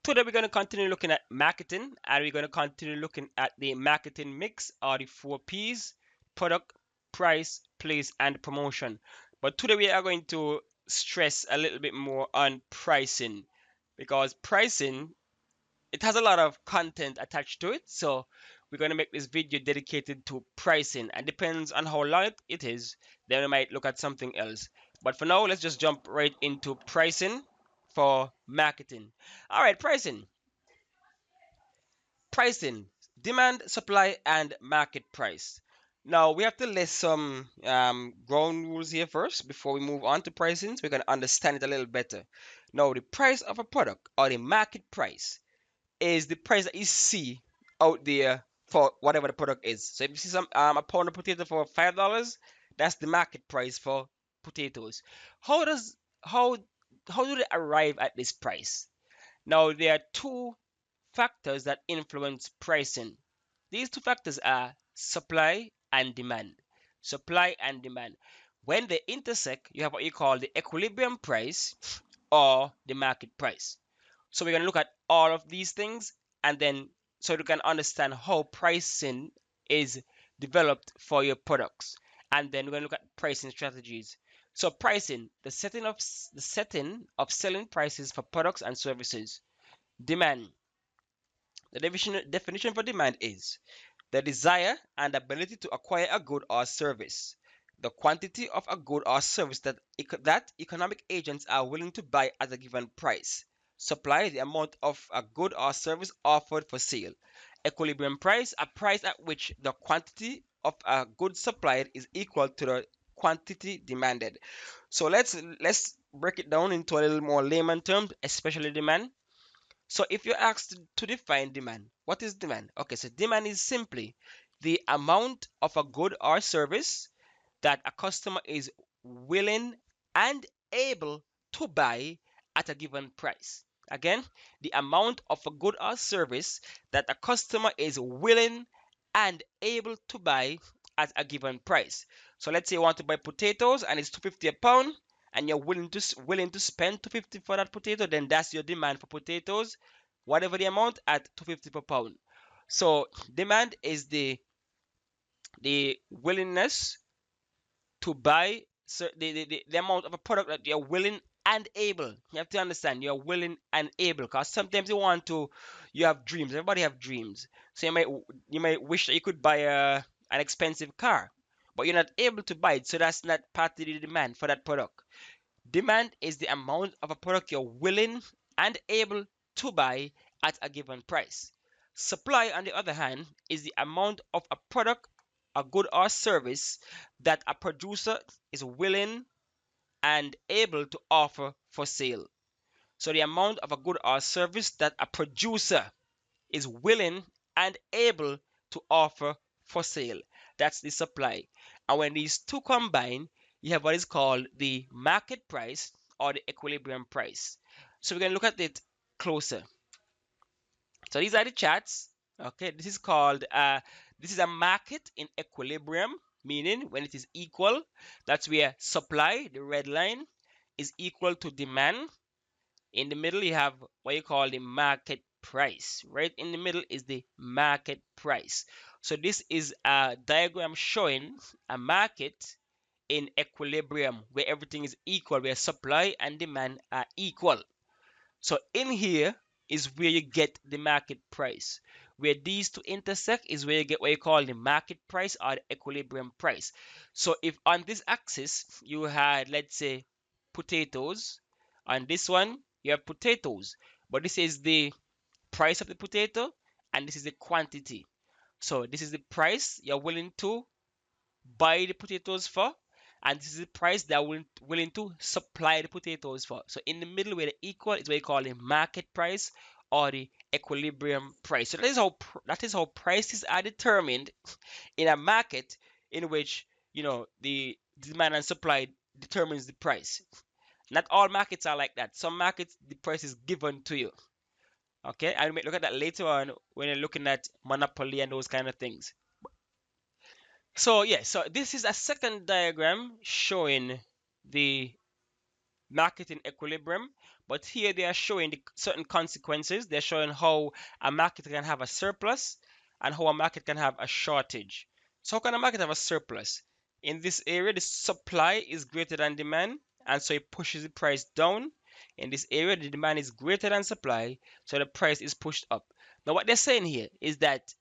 Today we're going to continue looking at marketing, and we're going to continue looking at the marketing mix, or the 4 P's: product, price, place, and promotion. But today we are going to stress a little bit more on pricing, because pricing, it has a lot of content attached to it. So we're going to make this video dedicated to pricing, and depends on how long it is, then we might look at something else. But for now, let's just jump right into pricing for marketing. All right, pricing, demand, supply, and market price. Now we have to list some ground rules here first before we move on to pricing, so we can understand it a little better. Now, the price of a product, or the market price, is the price that you see out there for whatever the product is. So if you see some a pound of potato for $5, that's the market price for potatoes. How does how how do they arrive at this price? Now, there are two factors that influence pricing. These two factors are supply and demand. Supply and demand. When they intersect, you have what you call the equilibrium price or the market price. So we're going to look at all of these things, and then so you can understand how pricing is developed for your products. And then we're going to look at pricing strategies. So pricing, the setting of selling prices for products and services. Demand. The definition for demand is the desire and ability to acquire a good or service, the quantity of a good or service that economic agents are willing to buy at a given price. Supply, the amount of a good or service offered for sale. Equilibrium price, a price at which the quantity of a good supplied is equal to the quantity demanded. So let's break it down into a little more layman terms, especially demand. So if you're asked to define demand, what is demand? Okay, so demand is simply the amount of a good or service that a customer is willing and able to buy at a given price. Again, the amount of a good or service that a customer is willing and able to buy at a given price. So let's say you want to buy potatoes and it's 250 a pound, and you're willing to spend 250 for that potato, then that's your demand for potatoes, whatever the amount, at 250 per pound. So demand is the willingness to buy, so the amount of a product that you're willing and able. You have to understand, you're willing and able, because sometimes you have dreams. Everybody have dreams. So you might wish that you could buy an expensive car, but you're not able to buy it, so that's not part of the demand for that product. Demand is the amount of a product you're willing and able to buy at a given price. Supply, on the other hand, is the amount of a product, a good or service that a producer is willing and able to offer for sale. So the amount of a good or service that a producer is willing and able to offer for sale. That's the supply. And when these two combine, you have what is called the market price or the equilibrium price. So we're going to look at it closer. So these are the charts. Okay, this is a market in equilibrium, meaning when it is equal, that's where supply, the red line, is equal to demand. In the middle, you have what you call the market price. Right in the middle is the market price. So this is a diagram showing a market in equilibrium, where everything is equal, where supply and demand are equal. So in here is where you get the market price. Where these two intersect is where you get what you call the market price or the equilibrium price. So if on this axis you had, let's say, potatoes, on this one you have potatoes, but this is the price of the potato and this is the quantity. So this is the price you're willing to buy the potatoes for, and this is the price they're willing to supply the potatoes for. So in the middle, where the equal is what you call the market price or the equilibrium price. So that is how prices are determined in a market in which the demand and supply determines the price. Not all markets are like that. Some markets, the price is given to you. Okay, and we may look at that later on when you're looking at monopoly and those kind of things. So yeah, so this is a second diagram showing the market in equilibrium, But here they are showing the certain consequences. They're showing how a market can have a surplus and how a market can have a shortage. So how can a market have a surplus? In this area, the supply is greater than demand, and so it pushes the price down. In this area, the demand is greater than supply, so the price is pushed up. Now, what they're saying here is that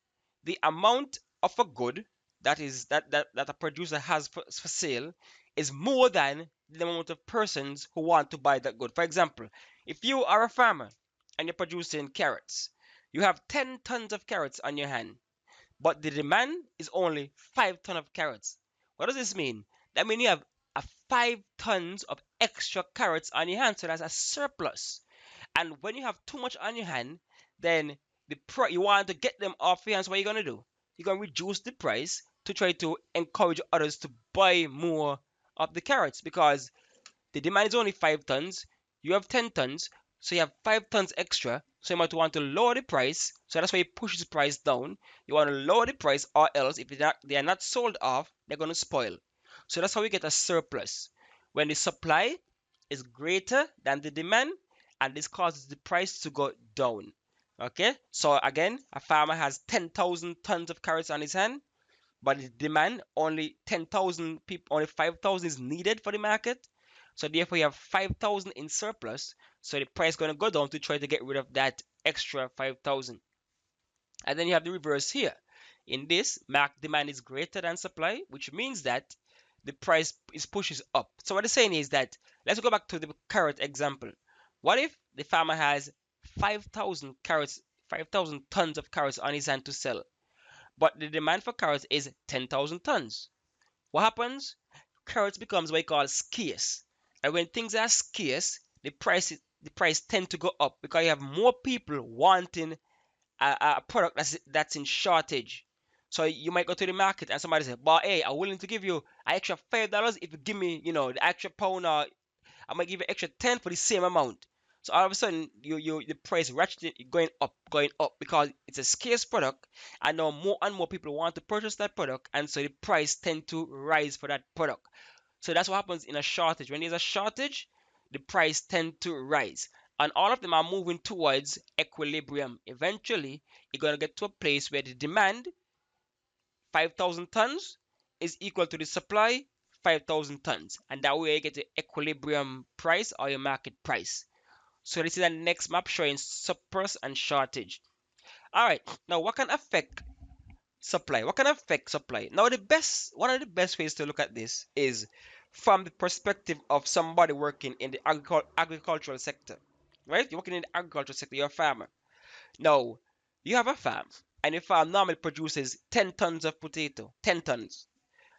the amount of a good that a producer has for sale is more than the amount of persons who want to buy that good. For example, if you are a farmer and you're producing carrots, you have 10 tons of carrots on your hand, but the demand is only 5 tons of carrots. What does this mean? That means you have a 5 tons of extra carrots on your hand, so that's a surplus. And when you have too much on your hand, then you want to get them off your hands. What are you gonna do? You're gonna reduce the price to try to encourage others to buy more of the carrots because the demand is only 5 tons. You have 10 tons, so you have 5 tons extra. So you might want to lower the price. So that's why you push the price down. You want to lower the price, or else if they are not sold off, they're gonna spoil. So that's how we get a surplus. When the supply is greater than the demand, and this causes the price to go down. Okay, so again, a farmer has 10,000 tons of carrots on his hand, but the demand only 10,000 people, only 5,000 is needed for the market. So therefore, you have 5,000 in surplus. So the price is going to go down to try to get rid of that extra 5,000. And then you have the reverse here. In this, market demand is greater than supply, which means that the price is pushes up. So what they're saying is that, let's go back to the carrot example. What if the farmer has 5,000 carrots, 5,000 tons of carrots on his hand to sell, but the demand for carrots is 10,000 tons? What happens? Carrots becomes what we call scarce. And when things are scarce, the price tend to go up because you have more people wanting a product that's in shortage. So you might go to the market and somebody say, "But hey, I'm willing to give you an extra $5 if you give me, the extra pound, or I might give you extra 10 for the same amount." So all of a sudden, the price ratcheted going up because it's a scarce product, and now more and more people want to purchase that product, and so the price tend to rise for that product. So that's what happens in a shortage. When there's a shortage, the price tend to rise. And all of them are moving towards equilibrium. Eventually, you're going to get to a place where the demand, 5,000 tons, is equal to the supply, 5,000 tons. And that way you get the equilibrium price or your market price. So this is the next map showing surplus and shortage. All right, now what can affect supply? What can affect supply? Now, one of the best ways to look at this is from the perspective of somebody working in the agricultural sector, right? You're working in the agricultural sector, you're a farmer. Now, you have a farm, and your farm normally produces 10 tons of potato, 10 tons.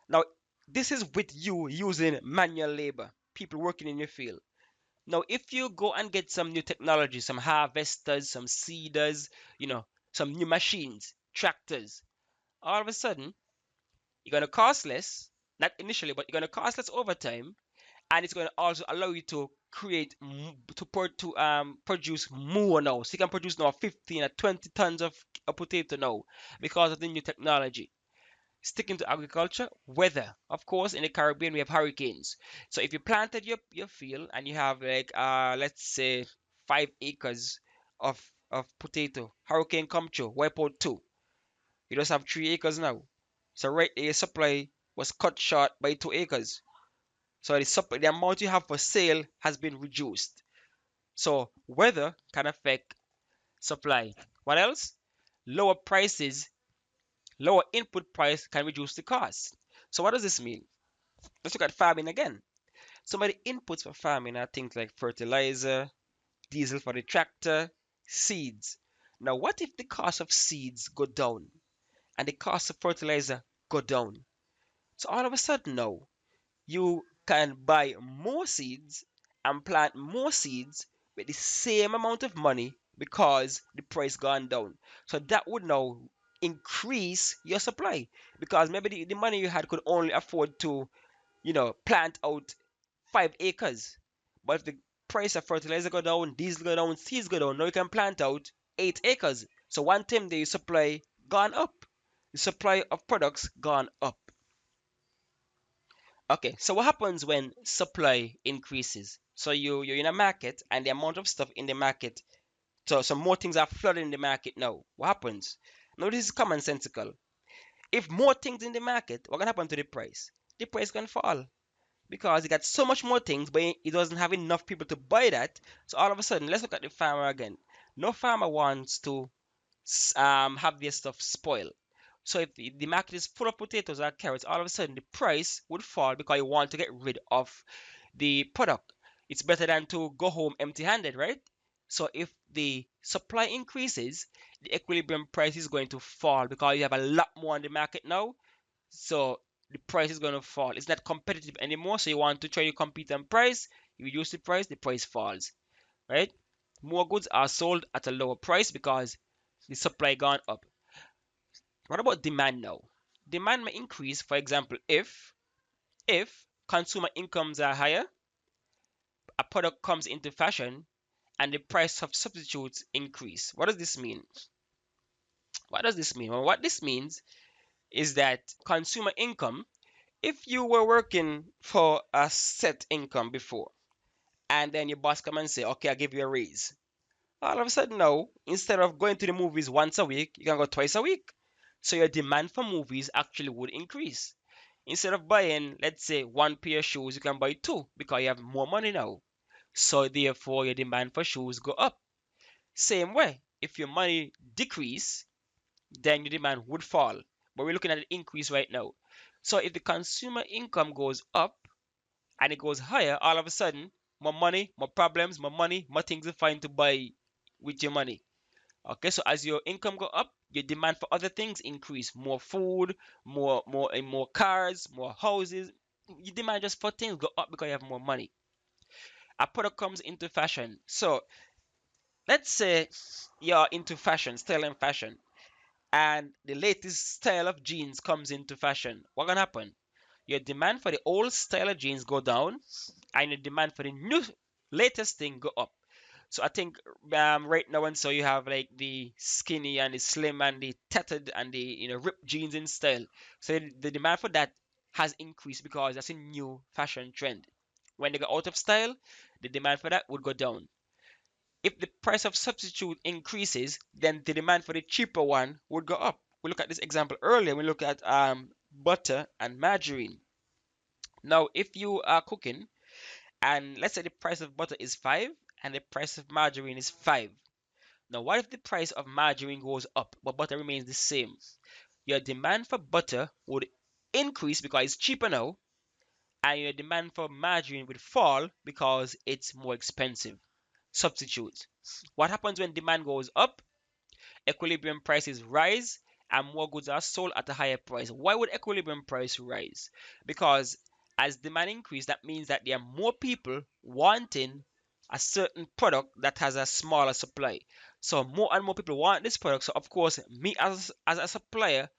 Now, this is with you using manual labor, people working in your field. Now, if you go and get some new technology, some harvesters, some seeders, some new machines, tractors, all of a sudden you're going to cost less, not initially, but you're going to cost less over time, and it's going to also allow you to create produce more now. So you can produce now 15 or 20 tons of potato now because of the new technology. Sticking to agriculture, weather. Of course, in the Caribbean we have hurricanes. So if you planted your field and you have like let's say 5 acres of potato, hurricane come through, wipe out two. You just have 3 acres now. So right there, your supply was cut short by 2 acres. So the amount you have for sale has been reduced. So weather can affect supply. What else? Lower prices, lower input price can reduce the cost. So what does this mean? Let's look at farming again. Some of the inputs for farming are things like fertilizer, diesel for the tractor, seeds. Now, what if the cost of seeds go down and the cost of fertilizer go down? So all of a sudden now, you can buy more seeds and plant more seeds with the same amount of money because the price gone down. So that would now increase your supply because maybe the money you had could only afford to, plant out 5 acres. But if the price of fertilizer go down, diesel go down, seeds go down, now you can plant out 8 acres. So one time the supply gone up. The supply of products gone up. Okay, so what happens when supply increases? So you're in a market and the amount of stuff in the market, so some more things are flooding the market now. What happens? Now this is commonsensical. If more things in the market, what gonna happen to the price? The price can fall because he got so much more things, but he doesn't have enough people to buy that. So all of a sudden, let's look at the farmer again. No farmer wants to have their stuff spoil. So if the market is full of potatoes or carrots, all of a sudden the price would fall because you want to get rid of the product. It's better than to go home empty-handed, right? So if the supply increases, the equilibrium price is going to fall because you have a lot more on the market now. So the price is going to fall. It's not competitive anymore. So you want to try to compete on price. You reduce the price falls, right? More goods are sold at a lower price because the supply gone up. What about demand now? Demand may increase, for example, if consumer incomes are higher, a product comes into fashion, and the price of substitutes increase. What does this mean? What does this mean? Well, what this means is that consumer income, if you were working for a set income before, and then your boss come and say, okay, I'll give you a raise. All of a sudden now, instead of going to the movies once a week, you can go twice a week. So your demand for movies actually would increase. Instead of buying, let's say, one pair of shoes, you can buy two because you have more money now. So therefore, your demand for shoes go up. Same way, if your money decrease, then your demand would fall. But we're looking at an increase right now. So if the consumer income goes up and it goes higher, all of a sudden, more money, more problems, more money, more things to find to buy with your money. Okay, so as your income go up, your demand for other things increase. More food, more cars, more houses. Your demand just for things go up because you have more money. A product comes into fashion. So let's say you're into fashion, style and fashion, and the latest style of jeans comes into fashion. What gonna happen? Your demand for the old style of jeans go down, and your demand for the new latest thing go up. So I think right now and so you have like the skinny and the slim and the tattered and the ripped jeans in style. So the demand for that has increased because that's a new fashion trend. When they go out of style, the demand for that would go down. If the price of substitute increases, then the demand for the cheaper one would go up. We look at this example earlier. We look at butter and margarine. Now, if you are cooking and let's say the price of butter is 5 and the price of margarine is 5. Now, what if the price of margarine goes up but butter remains the same? Your demand for butter would increase because it's cheaper now, and your demand for margarine would fall because it's more expensive. Substitute. What happens when demand goes up? Equilibrium prices rise and more goods are sold at a higher price. Why would equilibrium price rise? Because as demand increases, that means that there are more people wanting a certain product that has a smaller supply. So more and more people want this product. So of course, me as a supplier,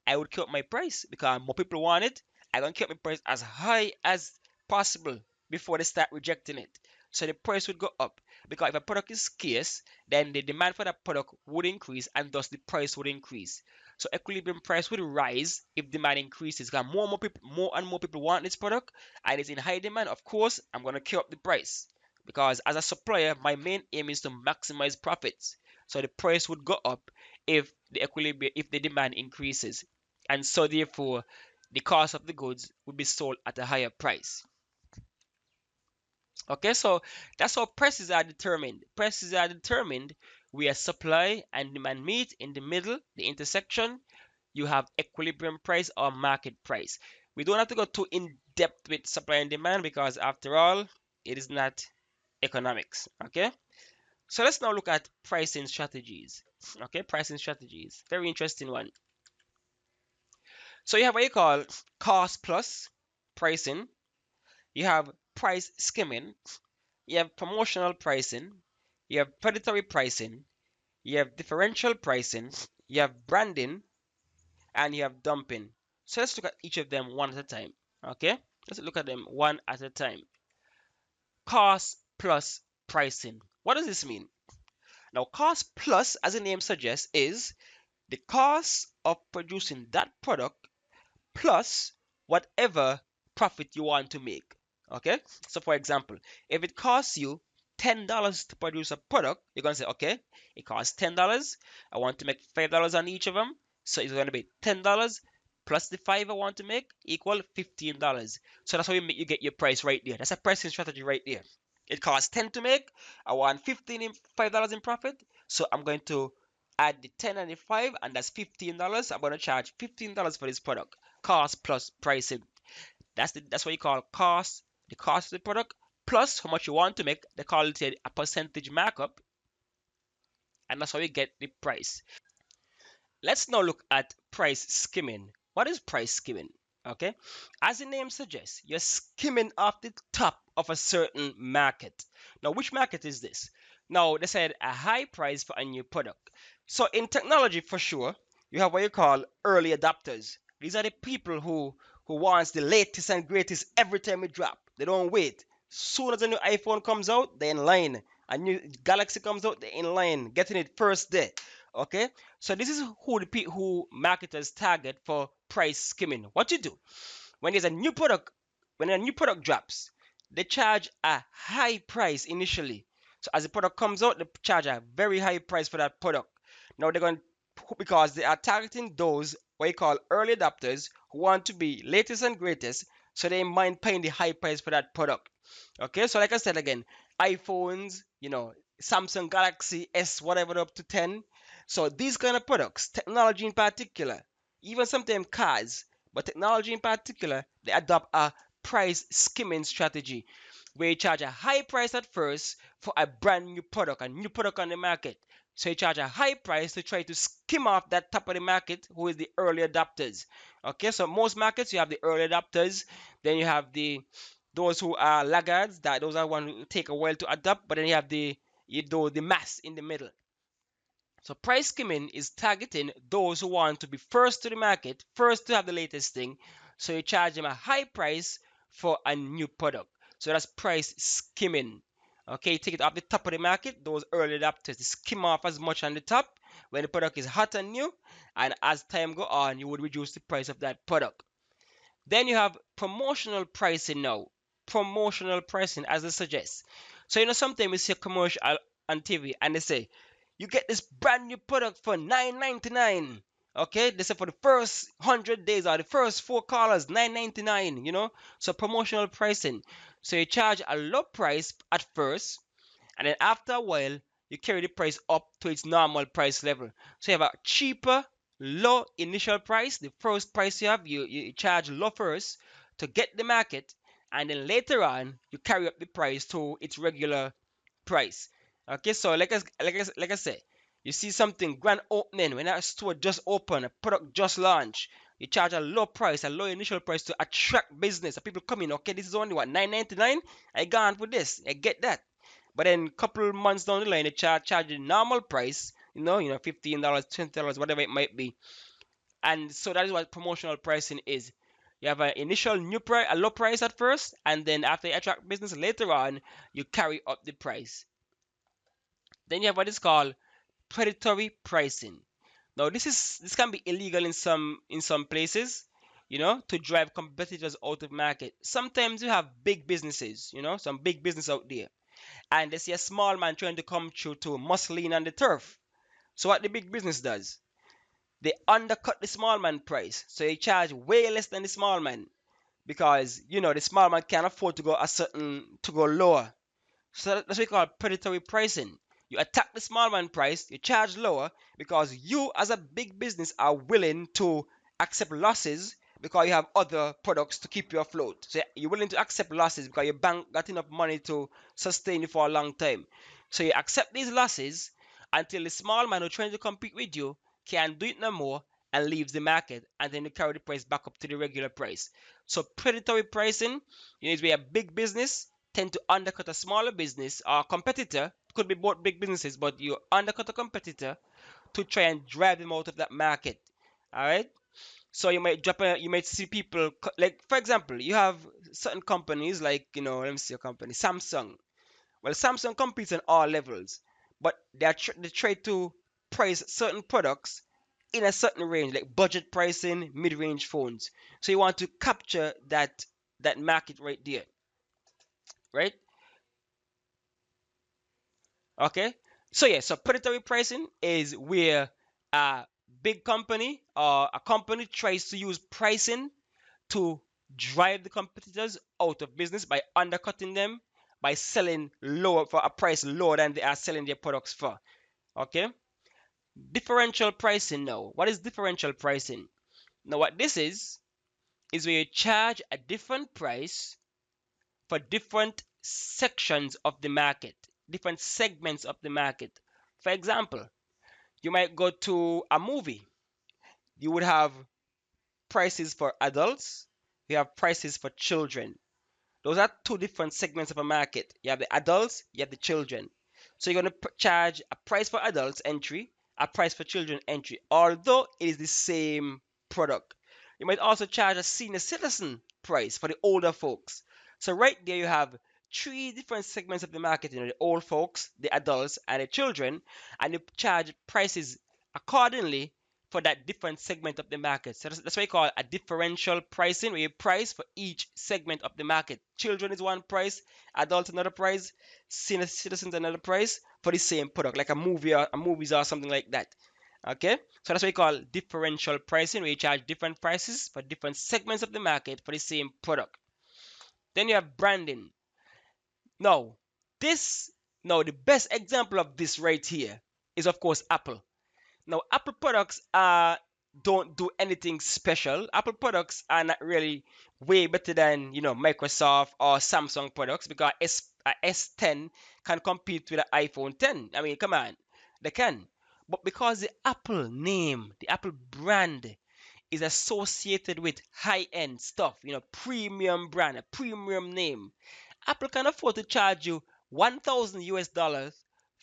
I would keep my price because more people want it. I gonna keep my price as high as possible before they start rejecting it. So the price would go up because if a product is scarce, then the demand for that product would increase and thus the price would increase. So equilibrium price would rise if demand increases because more and more people want this product and it's in high demand. Of course, I'm gonna keep up the price because as a supplier, my main aim is to maximize profits. So the price would go up if the demand increases, and so therefore the cost of the goods would be sold at a higher price. Okay, so that's how prices are determined. Prices are determined where supply and demand meet in the middle, the intersection. You have equilibrium price or market price. We don't have to go too in depth with supply and demand because after all, it is not economics. Okay, so let's now look at pricing strategies. Okay, pricing strategies. Very interesting one. So you have what you call cost plus pricing. You have price skimming. You have promotional pricing. You have predatory pricing. You have differential pricing. You have branding, and you have dumping. So let's look at each of them one at a time. Okay, let's look at them one at a time. Cost plus pricing. What does this mean? Now, cost plus, as the name suggests, is the cost of producing that product plus whatever profit you want to make. Okay, so for example, if it costs you $10 to produce a product, you're gonna say, okay, it costs $10. I want to make $5 on each of them, so it's gonna be $10 plus the five I want to make equal $15. So that's how you get your price right there. That's a pricing strategy right there. It costs 10 to make. I want 15 in $5 in profit, so I'm going to add the 10 and the 5, and that's $15. I'm going to charge $15 for this product. Cost plus pricing. That's what you call cost, the cost of the product plus how much you want to make. They call it a percentage markup, and that's how you get the price. Let's now look at price skimming. What is price skimming? Okay, as the name suggests, you're skimming off the top of a certain market. Now, which market is this? Now, they said a high price for a new product. So, in technology, for sure, you have what you call early adopters. These are the people who wants the latest and greatest every time it drop. They don't wait. Soon as a new iPhone comes out, they're in line. A new Galaxy comes out, they're in line, getting it first day. Okay, so this is who marketers target for price skimming. What you do when there's a new product, when a new product drops, they charge a high price initially. So as the product comes out, they charge a very high price for that product. Now they're going because they are targeting those what you call early adopters who want to be latest and greatest, so they mind paying the high price for that product. Okay, so like I said again, iPhones, Samsung Galaxy S, whatever up to 10. So these kind of products, technology in particular, even sometimes cars, but technology in particular, they adopt a price skimming strategy where you charge a high price at first for a brand new product, a new product on the market. So you charge a high price to try to skim off that top of the market, who is the early adopters. Okay, so most markets you have the early adopters, then you have those who are laggards, that those are one who take a while to adapt, but then you have the mass in the middle. So price skimming is targeting those who want to be first to the market, first to have the latest thing. So you charge them a high price for a new product. So that's price skimming. Okay, take it off the top of the market. Those early adopters, they skim off as much on the top when the product is hot and new, and as time go on, you would reduce the price of that product. Then you have promotional pricing now. Promotional pricing, as it suggests. So sometimes we see a commercial on TV and they say, you get this brand new product for $9.99. Okay, they say for the first 100 days or the first 4 callers, $9.99. So promotional pricing. So you charge a low price at first, and then after a while you carry the price up to its normal price level. So you have a cheaper, low initial price. The first price you have, you charge low first to get the market, and then later on you carry up the price to its regular price. Okay, so like I say, you see something grand opening when a store just open, a product just launched. You charge a low price, a low initial price to attract business. People come in. Okay, this is only what $9.99. I gone for this. I get that. But then a couple months down the line, they charge the normal price. $15, $20, whatever it might be. And so that is what promotional pricing is. You have an initial new price, a low price at first, and then after you attract business later on, you carry up the price. Then you have what is called predatory pricing. Now this can be illegal in some places, to drive competitors out of market. Sometimes you have big businesses, some big business out there, and they see a small man trying to come through to muscle in on the turf. So what the big business does, they undercut the small man price. So they charge way less than the small man because the small man can't afford to go lower. So that's what we call predatory pricing. You attack the small man price, you charge lower because you as a big business are willing to accept losses because you have other products to keep you afloat. So you're willing to accept losses because your bank got enough money to sustain you for a long time. So you accept these losses until the small man who's trying to compete with you can't do it no more and leaves the market, and then you carry the price back up to the regular price. So predatory pricing, is where a big business tend to undercut a smaller business or competitor. Could be both big businesses, but you undercut a competitor to try and drive them out of that market. All right. So you might see people like, for example, you have certain companies like, let me see a company, Samsung. Well, Samsung competes on all levels, but they try to price certain products in a certain range, like budget pricing, mid-range phones. So you want to capture that that market right there, right? Okay. So yeah, so predatory pricing is where a big company or a company tries to use pricing to drive the competitors out of business by undercutting them, by selling lower for a price lower than they are selling their products for. Okay. Differential pricing now. What is differential pricing? Now what this is where you charge a different price for different sections of the market, different segments of the market. For example, you might go to a movie. You would have prices for adults, you have prices for children. Those are two different segments of a market. You have the adults, you have the children. So you're going to charge a price for adults entry, a price for children entry, although it is the same product. You might also charge a senior citizen price for the older folks. So right there you have three different segments of the market, the old folks, the adults, and the children, and you charge prices accordingly for that different segment of the market. So that's what we call a differential pricing, where you price for each segment of the market. Children is one price, adults another price, senior citizens another price for the same product, like a movie or a movies or something like that. Okay, so that's what we call differential pricing, where you charge different prices for different segments of the market for the same product. Then you have branding. Now, this now the best example of this right here is of course Apple. Now, Apple products don't do anything special. Apple products are not really way better than Microsoft or Samsung products, because S10 can compete with an iPhone 10. I mean, come on, they can. But because the Apple name, the Apple brand is associated with high-end stuff, premium brand, a premium name, Apple can afford to charge you 1,000 US dollars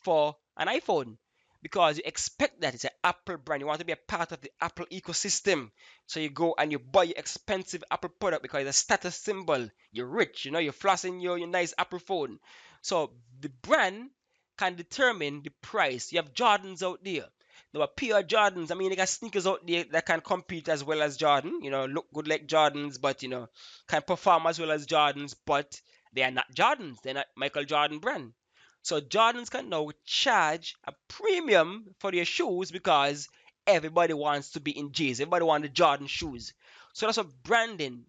for an iPhone, because you expect that it's an Apple brand. You want to be a part of the Apple ecosystem. So you go and you buy your expensive Apple product because it's a status symbol. You're rich, you're flossing your nice Apple phone. So the brand can determine the price. You have Jordans out there. There are pure Jordans. I mean, they got sneakers out there that can compete as well as Jordan. Look good like Jordans, but can perform as well as Jordans, but they are not Jordans. They're not Michael Jordan brand. So Jordans can now charge a premium for their shoes because everybody wants to be in J's. Everybody wants the Jordan shoes. So that's what branding.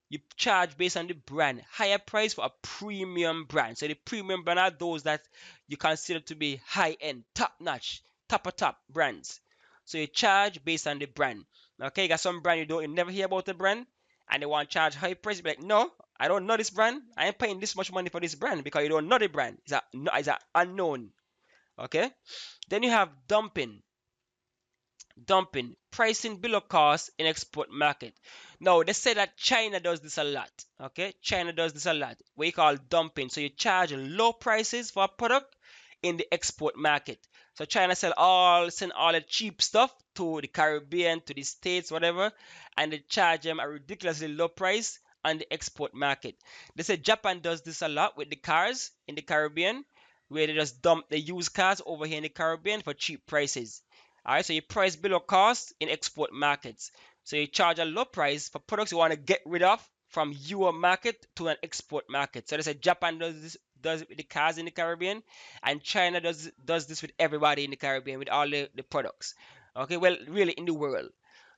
You charge based on the brand. Higher price for a premium brand. So the premium brand are those that you consider to be high end, top notch, top of top brands. So you charge based on the brand. Okay, you got some brand you never hear about the brand, and they want to charge high price. Be like, no, I don't know this brand. I ain't paying this much money for this brand, because you don't know the brand. It's a unknown. Okay. Then you have dumping, pricing below cost in export market. Now they say that China does this a lot. Okay, China does this a lot. What you call dumping. So you charge low prices for a product in the export market. So China send all the cheap stuff to the Caribbean, to the States, whatever, and they charge them a ridiculously low price on the export market. They say Japan does this a lot with the cars in the Caribbean, where they just dump the used cars over here in the Caribbean for cheap prices. All right, so you price below cost in export markets. So you charge a low price for products you want to get rid of from your market to an export market. So they say Japan does it with the cars in the Caribbean, and China does this with everybody in the Caribbean with all the products. Okay, well, really in the world.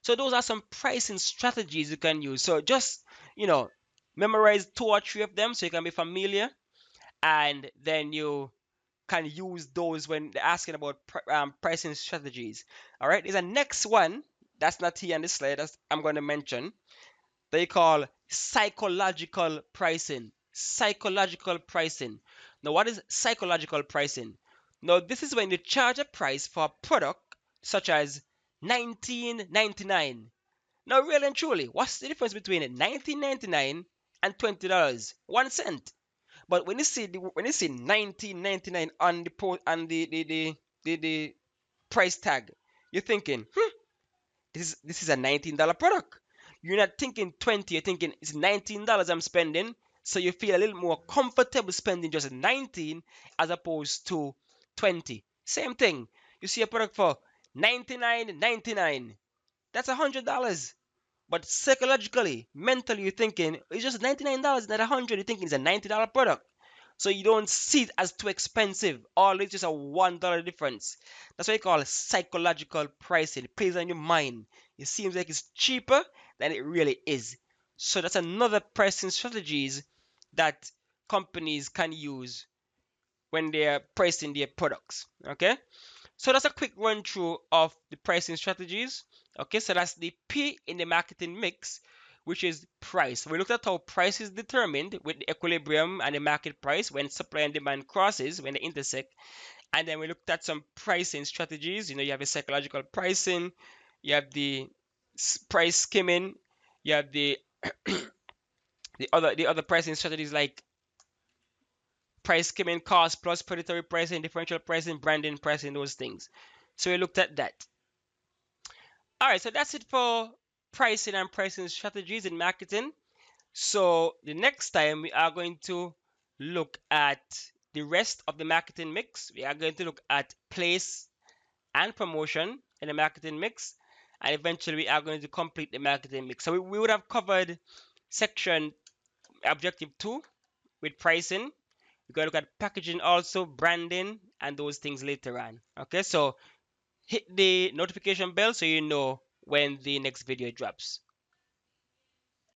So those are some pricing strategies you can use. So just you know memorize two or three of them so you can be familiar, and then you can use those when they're asking about pricing strategies. All right, there's a next one that's not here on this slide that I'm going to mention. They call psychological pricing. Psychological pricing. Now, what is psychological pricing? Now, this is when you charge a price for a product such as 19.99. Now, really and truly, what's the difference between 19.99 and $20? 1 cent. But when you see 19.99 on the price tag, you're thinking, this is a $19 product. You're not thinking 20, you're thinking it's $19 I'm spending. So you feel a little more comfortable spending just 19 as opposed to 20. Same thing. You see a product for 99.99. That's $100. But psychologically, mentally, you're thinking it's just $99, not 100. You're thinking it's a $90 product. So you don't see it as too expensive. All it's just a $1 difference. That's what you call psychological pricing. It plays on your mind. It seems like it's cheaper than it really is. So that's another pricing strategies that companies can use when they're pricing their products. Okay, so that's a quick run through of the pricing strategies. Okay, so that's the P in the marketing mix, which is price. We looked at how price is determined with the equilibrium and the market price when supply and demand crosses, when they intersect. And then we looked at some pricing strategies. You have a psychological pricing, you have the price skimming, you have the other pricing strategies like price skimming, cost plus predatory pricing, differential pricing, branding pricing, those things. So we looked at that. All right, so that's it for pricing and pricing strategies in marketing. So the next time we are going to look at the rest of the marketing mix. We are going to look at place and promotion in the marketing mix, and eventually we are going to complete the marketing mix. So we would have covered section objective 2 with pricing. We're going to look at packaging also, branding, and those things later on. Okay, so hit the notification bell so you know when the next video drops.